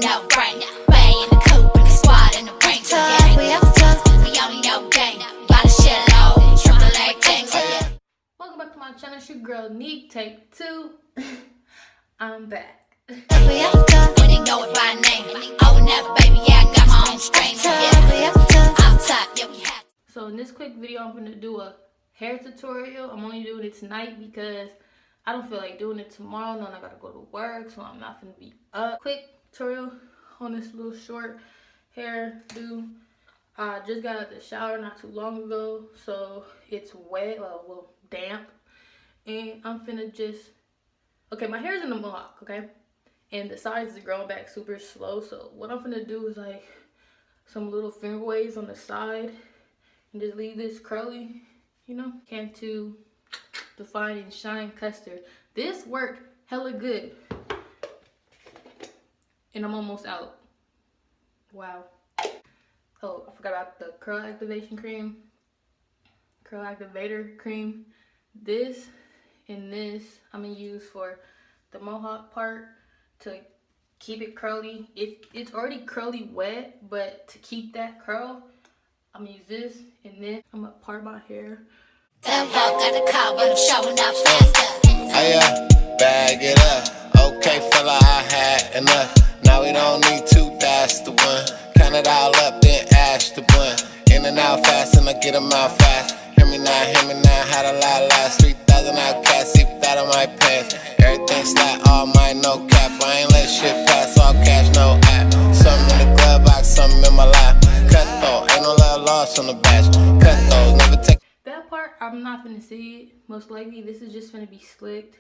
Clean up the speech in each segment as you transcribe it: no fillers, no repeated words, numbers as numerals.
no-brainer. Way in the coupe, in the squad, in the ring. Yeah, we only know gang. Body shit low, triple leg things. Welcome back to my channel. It's your girl Neek. Take 2. I'm back. When they know it by name. Oh, never, baby, yeah, I got my own strings. Yeah, I'm top, yeah, we have. So in this quick video, I'm gonna do a hair tutorial. I'm only doing it tonight because I don't feel like doing it tomorrow. Then I gotta go to work, so I'm not gonna be up. Quick tutorial on this little short hair do. I just got out of the shower not too long ago, so it's wet, well, damp. And I'm finna just, okay, my hair's in a mohawk, okay? And the sides is growing back super slow. So what I'm gonna do is like some little finger waves on the side and just leave this curly, you know? Cantu Define and Shine Custard. This worked hella good. And I'm almost out. Wow. Oh, I forgot about the curl activation cream. Curl activator cream. This and this I'm gonna use for the mohawk part to keep it curly. It's already curly wet, but to keep that curl, I'm gonna use this and then I'm gonna part my hair. That walk got the car, but I'm showing up faster. Bag it up. Okay, fella, I had enough. Now we don't need 2, that's the one. Count it all up, then ash the blunt. In and out fast, and I get them out fast. Hear me now, how the lie last. 3,000 outcasts, deep out of my pants. Everything slap, all mine, no cap. I ain't let shit pass, all cash, no app. Something in the glove box, something in my lap. Cut though, ain't no love lost on the batch. Cut those, never take. That part, I'm not gonna see it. Most likely, this is just gonna be slicked,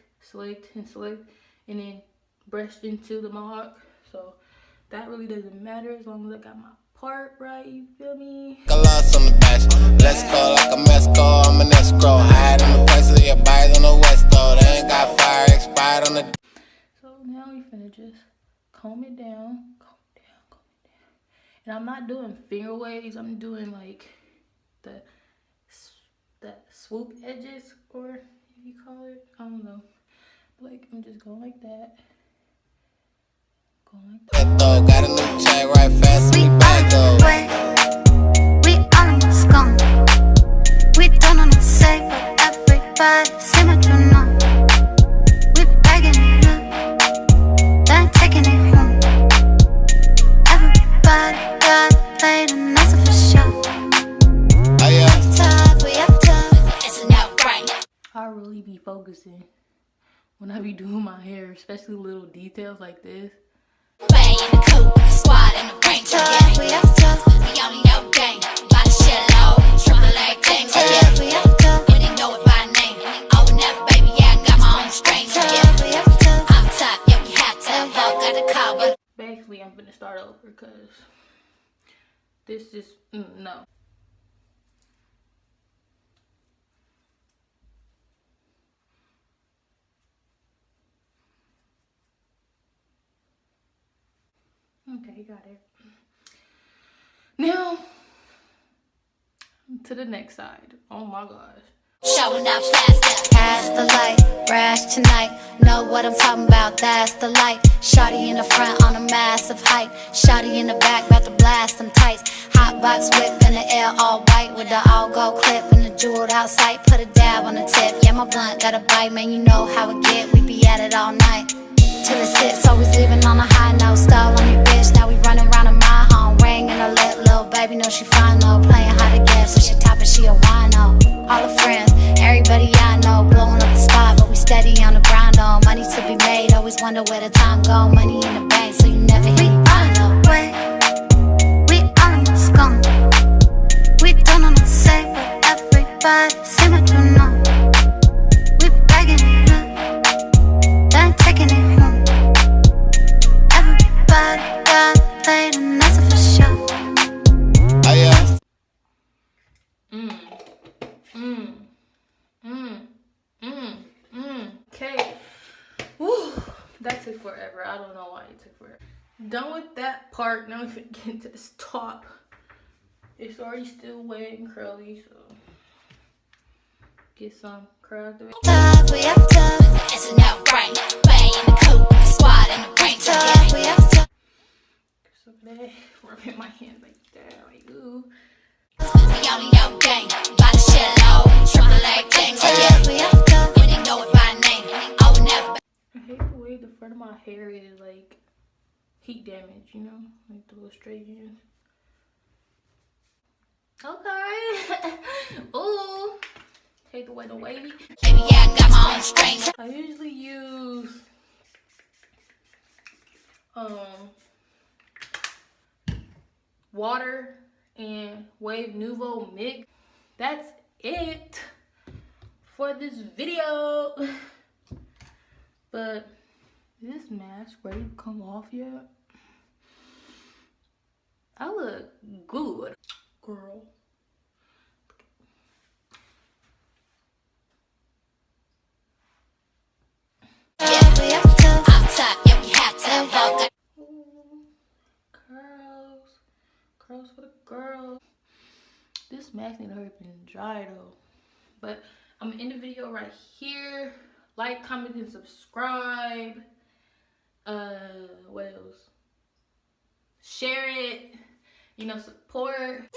and then brushed into the mohawk. So that really doesn't matter as long as I got my part right, you feel me? I lost on the batch. Let's go like a mess go, I'm an escrow. Hide in the price of your buyers on the west though. They ain't got fire expired on the. So now we finna just comb it down. And I'm not doing finger waves, I'm doing like the swoop edges, or if you call it, I don't know. Like I'm just going like that. Got a new check right fast, we back though. We almost gone. We don't wanna say, but everybody say what you know. We bagging it up, then taking it home. Everybody got played and that's for sure. Oh yeah. We have tough, it's a no-brainer. I really be focusing when I be doing my hair, especially little details like this. Way in the coupe, the squad, in the ring. Yeah, we have tough, we only know gang. Body shit low, triple leg things. Yeah, we have tough, when they know it by name. Oh, never, baby, yeah, I got my own strings. Yeah, we have tough, I'm top, yeah, we have tough. Walk got the car, but Basically, I'm gonna start over because this is no. Okay, got it. Now to the next side. Oh my gosh. showing up faster. Past the light, rash tonight. Know what I'm talking about, that's the light. Shawty in the front on a massive height. Shawty in the back, about to blast them tights. Hot box whip in the air, all white. With the all gold clip and the jeweled out sight. Put a dab on the tip, yeah, my blunt got a bite. Man, you know how it get, we be at it all night. Till it sits, always leaving on a high note. Stole on your bitch, now we running around in my home. Ring in her lip, little baby know she fine though. Playing hard to get, so she top it, she a wino. All her friends, everybody I know, blowing up the spot, but we steady on the grind though. Money to be made, always wonder where the time go. Money in the bank, so you never hear me on the way. We almost gone. We don't wanna say, but everybody say what you know. We bagging it up, then taking it home. Everybody got played and that's for sure. Oh yeah. Okay. Woo. That took forever. I don't know why it took forever. Done with that part. Now we can get into this top. It's already still wet and curly, so get some curl activator. Tough, we have tough. It's a no-brainer. Way in the coupe, the squad in the ring. Tough, we have tough. rubbing my hands like that. Like, ooh. Yo, gang, by the shit low, triple A gang. When they know it by name, I would never. I hate the way the front of my hair is like heat damage, you know, like the little straight ends. Okay. Ooh. Hate the way the wavy. Baby, yeah, I got my own strings. I usually use water and Wave Nouveau mix. That's it for this video. But is this mask ready to come off yet? I look good, girl. Curls for the girls. This mask need to hurry up and dry though. But I'm gonna end the video right here. Like, comment, and subscribe. What else? Share it. You know, support.